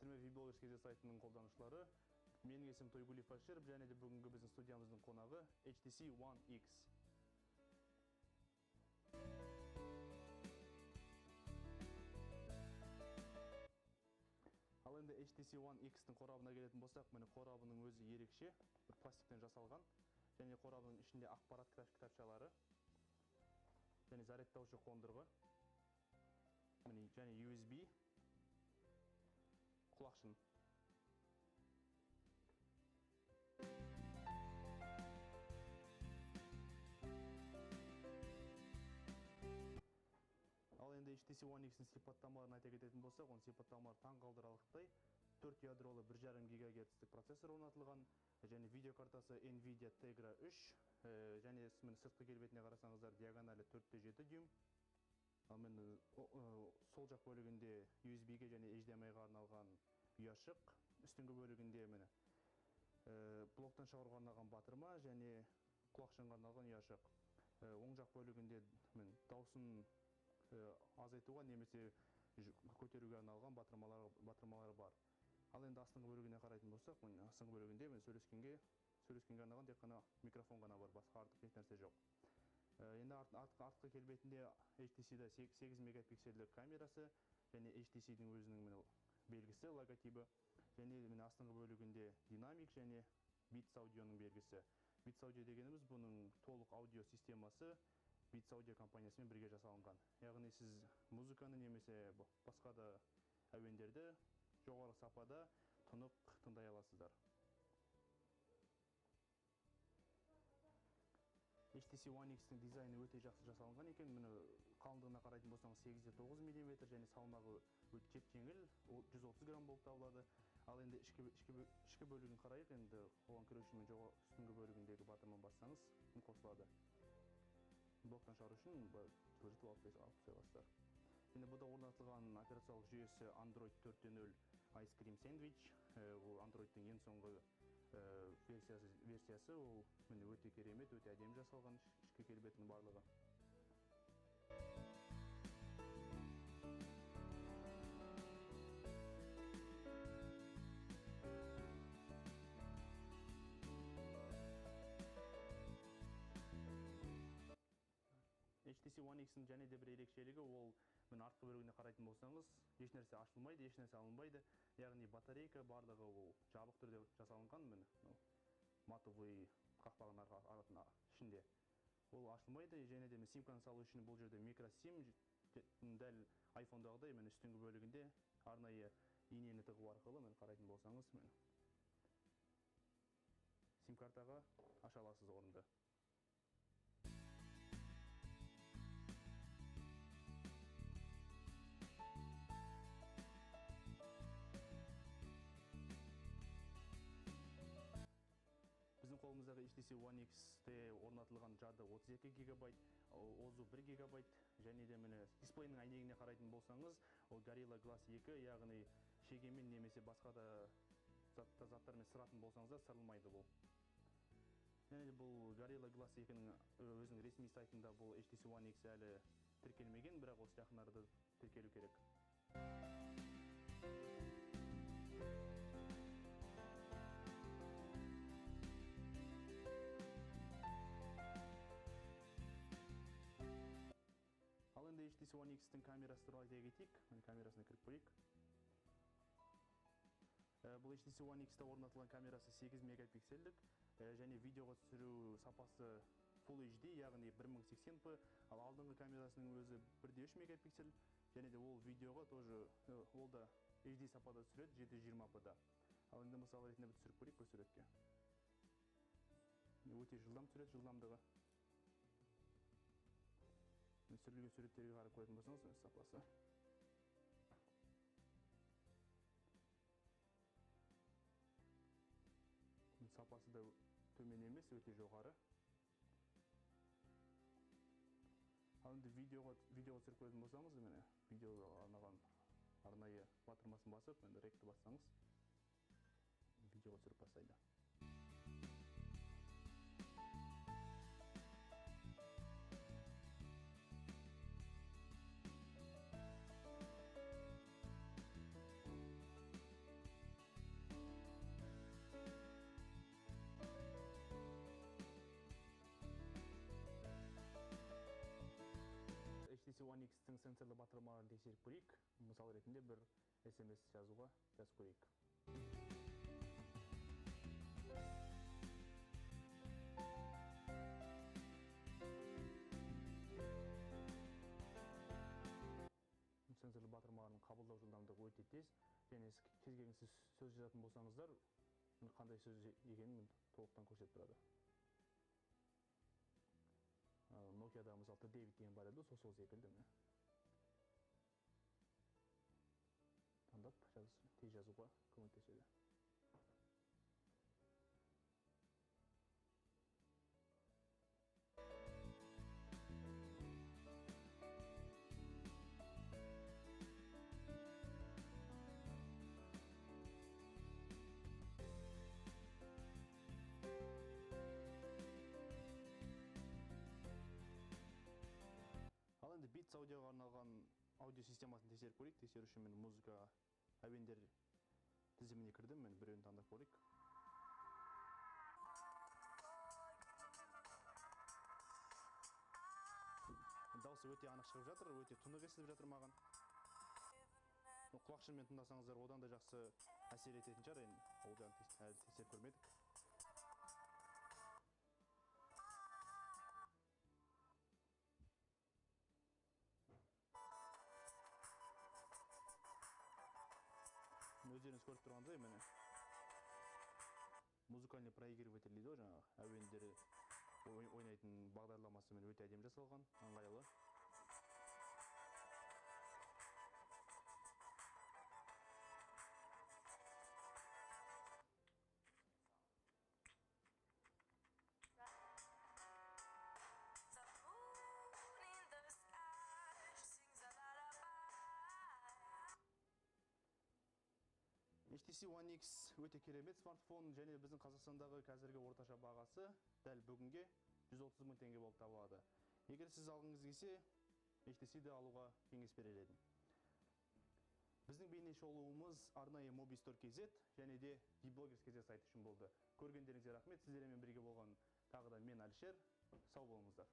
сәлеметсіздер ме, Виблогерс KZ сайтының қолданушылары. Менің есімім Тойгулиев Баширов, және де бүгінгі біздің студиямыздың қонағы HTC One X. Ал енді HTC One X-тің қорабына келетін болсақ, міне қорабының өзі ерекше, бір пластиктен жасалған, және қорабының ішінде ақпарат кітапшалары, және зарядтаушы қондырғы, және USB, құлақшын. Ал енді HTC One X-дің сипаттамаларын айта кететін болсақ, оның сипаттамалары таңғалдырарлықтай 4 ядролы 1,5 ГГц процессор орнатылған, және видеокартасы NVIDIA Tegra 3, және сыртқы келбетіне қарасаңыздар, диагоналі 4,7 дюйм. Ал мен сол жақ бөлігінде USB-ге және HDMI-ға арналған ұяшық, үстіңгі бөлігінде мені блоктан шығаруға арналған батырма және құлақшынға арналған ұяшық. Оң жақ бөлігінде дауысын азайтуға немесе көтеруге арналған батырмалары бар. Ал енді астыңғы бөлігіне қарайтын болсақ, астыңғы бөлігінде сөйлескенге арналған тек қана микрофон ғана бар, басқа артық еш нәрсе жоқ. Енді артқы келбетінде HTC-да 8 мегапиксельдік камерасы және HTC-дің өзінің белгісі, логотипі, және астыңғы бөлігінде динамик және Beats аудионың белгісі. Beats аудио дегеніміз бұның толық аудио системасы Beats аудио компаниясымен бірге жасалынған. Яғни сіз музыканы немесе басқа да әуендерді жоғары сапада тұнық тыңдай аласыздар. HTC One X-тің дизайны өте жақсы жасалынған екен. Қалыңдығына қарайтын болсаңыз 8,9 мм және салмағы өте жеңіл, 130 грамм болып табылады. Ал енді ішкі бөлігін қарайық, енді оған кіру үшін үстіңгі бөлігіндегі батырманы бассаңыз қосылады. Блоктан шығару үшін жылжытып алып қойасыздар. Енді бұда орнатылған операциялық жүйесі Android 4.0 Ice Cream Sandwich. Ол Android-тың ең соңғы версиясы, ол өте керемет, өте әдемі жасалған ішкі келбетінің барлығы. HTC One X-ің және де бір ерекшелігі, ол артқы бөлігіне қарайтын болсаңыз, еш нәрсе ашылмайды, еш нәрсе алынбайды. Яғни батарейка барлығы ол жабық түрде жасалынған, матовый қақпағының ішінде. Ол ашылмайды, және де симканы салу үшін бұл жерде микросим, дәл iPhone-дағыдай үстіңгі бөлігінде арнайы инені тығу арқылы қарайтын болсаңыз, сим-картаға аша аласыз орынды. Біздің қолымыздағы HTC One X-те орнатылған жады 32 гигабайт, озу 1 гигабайт, және де дисплейінің әйнегіне қарайтын болсаңыз, ол Gorilla Glass 2, яғни шегемен немесе басқа да заттармен сыратын болсаңыздар, сырылмайды бұл. Және де бұл Gorilla Glass 2-ның өзінің ресми сайтында бұл HTC One X әлі тіркелмеген, бірақ осы жақын арада тіркелу керек. Ал енді HTC One X-тің камерасы туралы айта кетейік. Камерасына кіріп көрейік. Бұл HTC One X-та орнатылған камерасы 8 мегапиксельдік, және видеоға түсіру сапасы Full HD, яғни 1080p. Ал алдыңғы камерасының өзі 1,3 мегапиксель, және де ол видеоға ол да HD сапада түсіреді, 720p-да. Ал енді мысалы ретінде түсіріп көрейік бұл суретке. Өте жылдам түсіреді, жылдамдығы. Түсірілген суреттерге қарап көретін болсаңыз, сапасы. Сапасы да төмен емес, өте жоғары. Ал енді видеоға түсіріп көретін болсаңыз, видеоға арналған арнайы батырмасын басып, ректі бассаңыз, видеоға түсіріп бастайды. One-X'тің сенсорлы батырмаларын тексеріп көрейік. Мысал ретінде бір SMS жазып көрейік. Сенсорлы батырмалардың қабылдау жылдамдығы өте тез, және кез келген сіз сөз жазатын болсаңыздар, қандай сөз екенін толықтан көрсетіп тұрады. Nokia'да мысалы Дэвид деген бар еді, сол секілді. Таңдап тез жазуға көмектеседі. Ал енді Beats аудиоға арналған аудио системасын тексеріп көрейік. Тексеру үшін мен музыка әуендер тізіміне кірдім. Мен біреуін таңдап көрейік. Дауысы өте анық шығып жатыр, өте тұнық естіліп жатыр маған. Құлақшынмен тыңдасаңыздар, одан да жақсы әсер ететін шығар. Ол жағын әлі тексеріп көрмедік. Өздеріңіз көріп тұрғандай, міне музыкальный проигрыватель дейді, жаңағы әуендері ойнайтын бағдарламасы өте әдемі жасалған, ыңғайлы. HTC One X өте керемет смартфон, және біздің Қазақстандағы қазіргі орташа бағасы дәл бүгінге 130 мың теңге болып табылады. Егер сіз алғыңыз келсе, HTC-ді алуға кеңес берер едім. Біздің бейне шолуымыз арнайы Mobistore.kz және де eBloggers.kz сайты үшін болды. Көргендеріңізге рахмет. Сіздермен бірге болған тағы да мен Әлішер. Сау болыңыздар.